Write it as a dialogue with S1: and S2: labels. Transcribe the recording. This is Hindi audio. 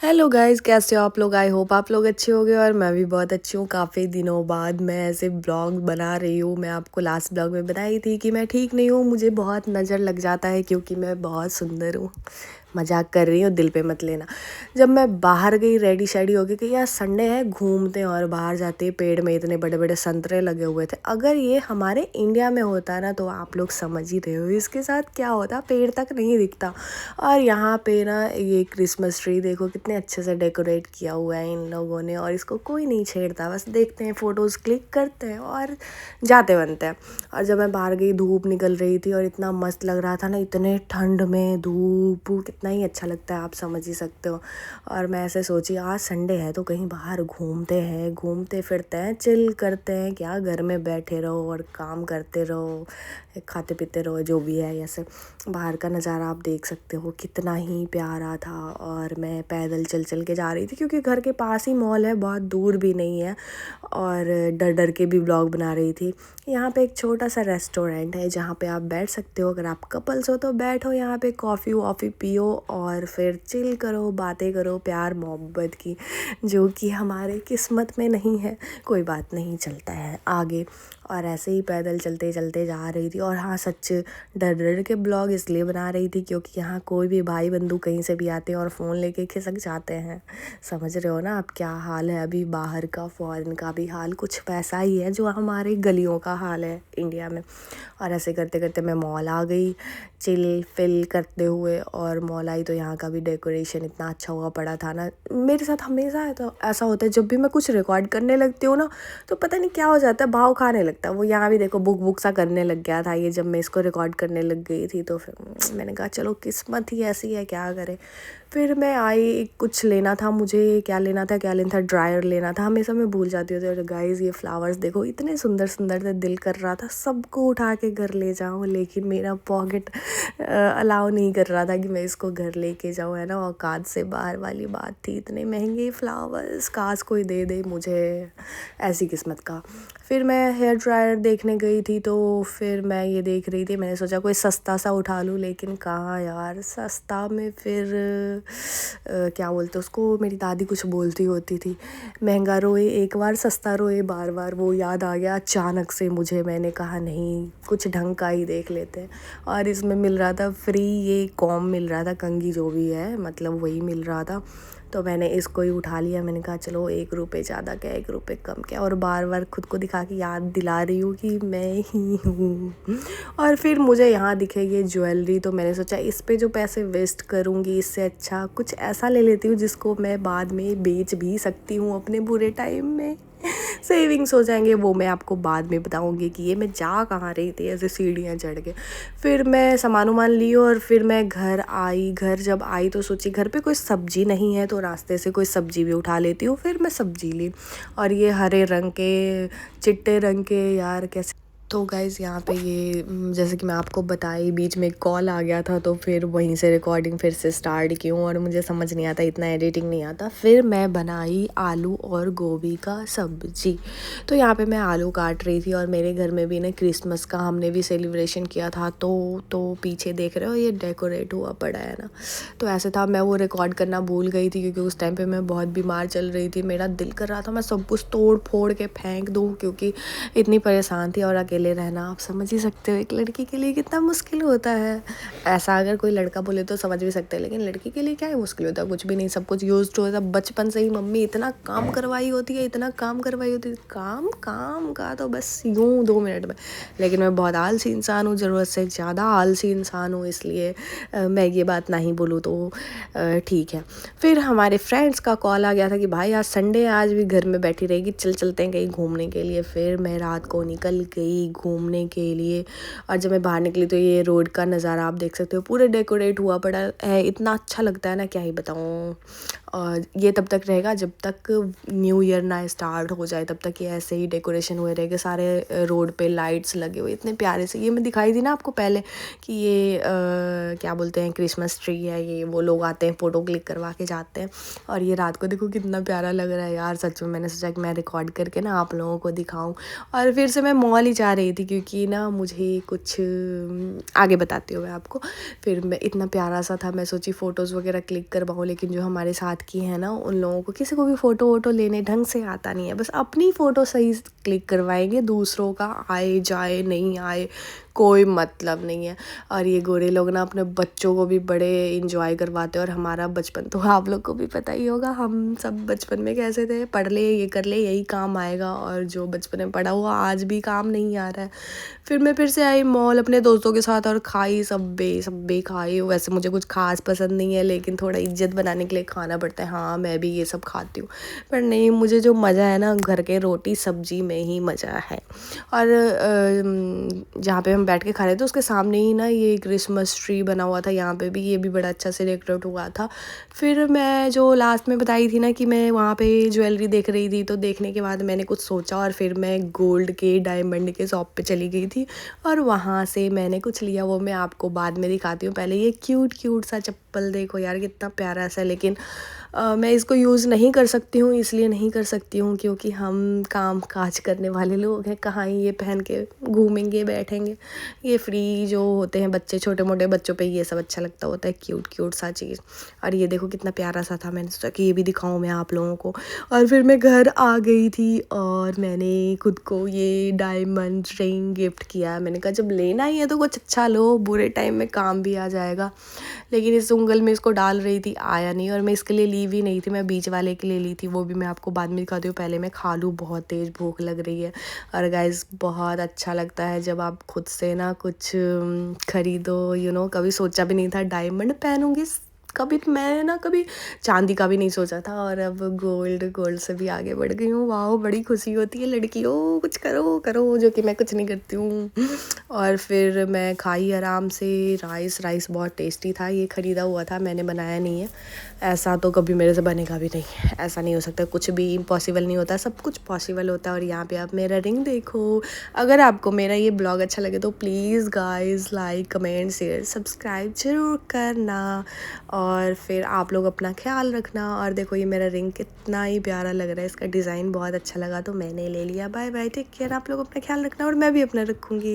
S1: हेलो गाइस, कैसे हो आप लोग। आई होप आप लोग अच्छे होंगे और मैं भी बहुत अच्छी हूँ। काफ़ी दिनों बाद मैं ऐसे ब्लॉग बना रही हूँ। मैं आपको लास्ट ब्लॉग में बताई थी कि मैं ठीक नहीं हूँ, मुझे बहुत नज़र लग जाता है क्योंकि मैं बहुत सुंदर हूँ। मजाक कर रही हूँ, दिल पे मत लेना। जब मैं बाहर गई रेडी शेडी हो गई कि यार संडे है, घूमते हैं, और बाहर जाते पेड़ में इतने बड़े बड़े संतरे लगे हुए थे। अगर ये हमारे इंडिया में होता ना तो आप लोग समझ ही रहे हो इसके साथ क्या होता, पेड़ तक नहीं दिखता। और यहाँ पे ना ये क्रिसमस ट्री देखो कितने अच्छे से डेकोरेट किया हुआ है इन लोगों ने, और इसको कोई नहीं छेड़ता, बस देखते हैं, फ़ोटोज़ क्लिक करते हैं और जाते बनते हैं। और जब मैं बाहर गई धूप निकल रही थी और इतना मस्त लग रहा था ना, इतने ठंड में धूप, कितना ही अच्छा लगता है, आप समझ ही सकते हो। और मैं ऐसे सोची आज संडे है तो कहीं बाहर घूमते हैं, घूमते फिरते हैं, चिल करते हैं, क्या घर में बैठे रहो और काम करते रहो, खाते पीते रहो, जो भी है। ऐसे बाहर का नज़ारा आप देख सकते हो कितना ही प्यारा था। और मैं पैदल चल चल के जा रही थी क्योंकि घर के पास ही मॉल है, बहुत दूर भी नहीं है, और डर डर के भी ब्लॉग बना रही थी। यहाँ पे एक छोटा सा रेस्टोरेंट है जहाँ पे आप बैठ सकते हो, अगर आप कपल्स हो तो बैठो यहाँ पे, कॉफ़ी वॉफ़ी पियो और फिर चिल करो, बातें करो प्यार मोहब्बत की, जो कि हमारे किस्मत में नहीं है। कोई बात नहीं, चलता है आगे। और ऐसे ही पैदल चलते चलते जा रही थी। और हाँ, सच डर डर के ब्लॉग इसलिए बना रही थी क्योंकि यहाँ कोई भी भाई बंधु कहीं से भी आते हैं और फ़ोन लेके खिसक जाते हैं। समझ रहे हो ना आप क्या हाल है अभी बाहर का, फॉरेन का भी हाल कुछ वैसा ही है जो हमारे गलियों का हाल है इंडिया में। और ऐसे करते करते मैं मॉल आ गई, चिल फिल करते हुए, और मॉल आई तो यहाँ का भी डेकोरेशन इतना अच्छा हुआ पड़ा था ना। मेरे साथ हमेशा है तो ऐसा होता है, जब भी मैं कुछ रिकॉर्ड करने लगती हूँ ना तो पता नहीं क्या हो जाता है, भाव खाने लगता है। वो यहाँ भी देखो बुक बुक सा करने लग गया था ये, जब मैं इसको रिकॉर्ड करने लग गई थी तो फिर मैंने कहा चलो किस्मत ही ऐसी है, क्या करें। फिर मैं आई, कुछ लेना था मुझे, क्या लेना था, ड्रायर लेना था। हमेशा मैं भूल जाती हूँ। तो गाइस ये फ्लावर्स देखो इतने सुंदर सुंदर थे, दिल कर रहा था सबको उठा के घर ले जाऊँ, लेकिन मेरा पॉकेट अलाउ नहीं कर रहा था कि मैं इसको घर लेके जाऊँ, है ना, औकात से बाहर वाली बात थी। इतने महंगे फ्लावर्स काश कोई दे दे मुझे, ऐसी किस्मत का। फिर मैं हेयर ड्रायर देखने गई थी तो फिर मैं ये देख रही थी, मैंने सोचा कोई सस्ता सा उठा लूँ, लेकिन कहाँ यार सस्ता में। फिर क्या बोलते उसको, मेरी दादी कुछ बोलती होती थी, महंगा रोए एक बार, सस्ता रोए बार बार। वो याद आ गया अचानक से मुझे, मैंने कहा नहीं कुछ ढंग का ही देख लेते हैं। और इसमें मिल रहा था फ्री, ये कॉम मिल रहा था, कंघी जो भी है मतलब वही मिल रहा था, तो मैंने इसको ही उठा लिया। मैंने कहा चलो 1 रुपये ज़्यादा क्या, 1 रुपये कम क्या, और बार बार खुद को दिखा के याद दिला रही हूँ कि मैं ही हूँ। और फिर मुझे यहाँ दिखेगी ज्वेलरी, तो मैंने सोचा इस पे जो पैसे वेस्ट करूँगी इससे अच्छा कुछ ऐसा ले लेती हूँ जिसको मैं बाद में बेच भी सकती हूँ अपने बुरे टाइम में, सेविंग्स हो जाएंगे। वो मैं आपको बाद में बताऊंगी कि ये मैं जा कहाँ रही थी ऐसे सीढ़ियाँ चढ़ के। फिर मैं सामान वामान ली और फिर मैं घर आई। घर जब आई तो सोची घर पे कोई सब्जी नहीं है तो रास्ते से कोई सब्जी भी उठा लेती हूँ। फिर मैं सब्जी ली, और ये हरे रंग के चिट्टे रंग के, यार कैसे। तो गाइज़ यहाँ पे ये जैसे कि मैं आपको बताई, बीच में एक कॉल आ गया था तो फिर वहीं से रिकॉर्डिंग फिर से स्टार्ट की हूँ, और मुझे समझ नहीं आता, इतना एडिटिंग नहीं आता। फिर मैं बनाई आलू और गोभी का सब्जी। तो यहाँ पे मैं आलू काट रही थी, और मेरे घर में भी ना क्रिसमस का हमने भी सेलिब्रेशन किया था, तो पीछे देख रहे हो ये डेकोरेट हुआ पड़ा है ना, तो ऐसे था। मैं वो रिकॉर्ड करना भूल गई थी क्योंकि उस टाइम पे मैं बहुत बीमार चल रही थी। मेरा दिल कर रहा था मैं सब कुछ तोड़ फोड़ के फेंक दूँ क्योंकि इतनी परेशान थी, और अकेले रहना आप समझ ही सकते हो एक लड़की के लिए कितना मुश्किल होता है। ऐसा अगर कोई लड़का बोले तो समझ भी सकते हैं, लेकिन लड़की के लिए क्या है मुश्किल होता है, कुछ भी नहीं, सब कुछ यूज टू होता है। बचपन से ही मम्मी इतना काम करवाई होती है, इतना काम करवाई होती है, काम काम का तो बस यूँ 2 मिनट में। लेकिन मैं बहुत आलसी इंसान हूँ, ज़रूरत से ज़्यादा आलसी इंसान हूँ, इसलिए मैं ये बात नहीं बोलूँ तो ठीक है। फिर हमारे फ्रेंड्स का कॉल आ गया था कि भाई आज संडे है, आज भी घर में बैठी रहेगी, चल चलते हैं कहीं घूमने के लिए। फिर मैं रात को निकल गई घूमने के लिए, और जब मैं बाहर निकली तो ये रोड का नज़ारा आप देख सकते हो, पूरे डेकोरेट हुआ पड़ा है, इतना अच्छा लगता है ना, क्या ही बताऊँ। और ये तब तक रहेगा जब तक न्यू ईयर ना स्टार्ट हो जाए, तब तक ये ऐसे ही डेकोरेशन हुए रहेंगे, सारे रोड पे लाइट्स लगे हुए इतने प्यारे से। ये मैं दिखाई दी ना आपको पहले कि ये क्या बोलते हैं क्रिसमस ट्री है, ये वो लोग आते हैं फ़ोटो क्लिक करवा के जाते हैं। और ये रात को देखो कितना प्यारा लग रहा है यार, सच में मैंने सोचा कि मैं रिकॉर्ड करके ना आप लोगों को दिखाऊं। और फिर से मैं मॉल ही जा रही थी क्योंकि ना मुझे कुछ आगे बताती हूँ मैं आपको। फिर मैं इतना प्यारा सा था, मैं सोची फ़ोटोज़ वगैरह क्लिक करवाऊँ, लेकिन जो हमारे साथ की है ना उन लोगों को किसी को भी फ़ोटो वोटो लेने ढंग से आता नहीं है, बस अपनी फ़ोटो सही क्लिक करवाएंगे, दूसरों का आए जाए नहीं आए कोई मतलब नहीं है। और ये गोरे लोग ना अपने बच्चों को भी बड़े इंजॉय करवाते हैं। और हमारा बचपन तो आप लोग को भी पता ही होगा, हम सब बचपन में कैसे थे, पढ़ ले ये कर ले यही काम आएगा, और जो बचपन में पढ़ा हुआ आज भी काम नहीं आ रहा है। फिर मैं फिर से आई मॉल अपने दोस्तों के साथ और खाई सब्बे खाई। वैसे मुझे कुछ खास पसंद नहीं है, लेकिन थोड़ा इज्जत बनाने के लिए खाना पड़ता है। हाँ मैं भी ये सब खाती हूँ, पर नहीं, मुझे जो मज़ा है ना घर के रोटी सब्जी में ही मज़ा है। और जहाँ पे हम बैठ के खा रहे थे उसके सामने ही ना ये क्रिसमस ट्री बना हुआ था, यहाँ पे भी ये भी बड़ा अच्छा से डेकोरेट हुआ था। फिर मैं जो लास्ट में बताई थी ना कि मैं वहाँ पे ज्वेलरी देख रही थी, तो देखने के बाद मैंने कुछ सोचा और फिर मैं गोल्ड के डायमंड के शॉप पे चली गई थी और वहाँ से मैंने कुछ लिया, वो मैं आपको बाद में दिखाती हूँ। पहले ये क्यूट सा चप्पल देखो यार, कितना प्यारा सा, लेकिन मैं इसको यूज़ नहीं कर सकती हूँ, इसलिए नहीं कर सकती हूँ क्योंकि हम काम काज करने वाले लोग हैं, कहाँ ही ये पहन के घूमेंगे बैठेंगे। ये फ्री जो होते हैं बच्चे, छोटे मोटे बच्चों पे ये सब अच्छा लगता होता है, क्यूट सा चीज़। और ये देखो कितना प्यारा सा था, मैंने सोचा कि ये भी दिखाऊँ मैं आप लोगों को। और फिर मैं घर आ गई थी और मैंने खुद को ये डायमंड रिंग गिफ्ट किया। मैंने कहा जब लेना ही है तो कुछ अच्छा लो, बुरे टाइम में काम भी आ जाएगा। लेकिन इस उंगल में इसको डाल रही थी, आया नहीं, और मैं इसके लिए ली भी नहीं थी, मैं बीच वाले के लिए ली थी, वो भी मैं आपको बाद में दिखाती हूँ। पहले मैं खा लूँ, बहुत तेज़ भूख लग रही है। और गाइस बहुत अच्छा लगता है जब आप खुद से ना कुछ खरीदो, कभी सोचा भी नहीं था डायमंड पहनूंगी, कभी मैं ना कभी चांदी का भी नहीं सोचा था, और अब गोल्ड से भी आगे बढ़ गई हूँ। वाह बड़ी खुशी होती है, लड़कियों कुछ करो करो, जो कि मैं कुछ नहीं करती हूँ। और फिर मैं खाई आराम से। राइस बहुत टेस्टी था, ये ख़रीदा हुआ था, मैंने बनाया नहीं है। ऐसा तो कभी मेरे से बनेगा भी नहीं, ऐसा नहीं हो सकता, कुछ भी इम्पॉसिबल नहीं होता, सब कुछ पॉसिबल होता है। और यहाँ पे आप मेरा रिंग देखो। अगर आपको मेरा ये ब्लॉग अच्छा लगे तो please guys like comment share subscribe ज़रूर करना। और फिर आप लोग अपना ख्याल रखना। और देखो ये मेरा रिंग कितना ही प्यारा लग रहा है, इसका डिज़ाइन बहुत अच्छा लगा तो मैंने ले लिया। बाय बाय, टेक केयर, आप लोग अपना ख्याल रखना और मैं भी अपना रखूँगी।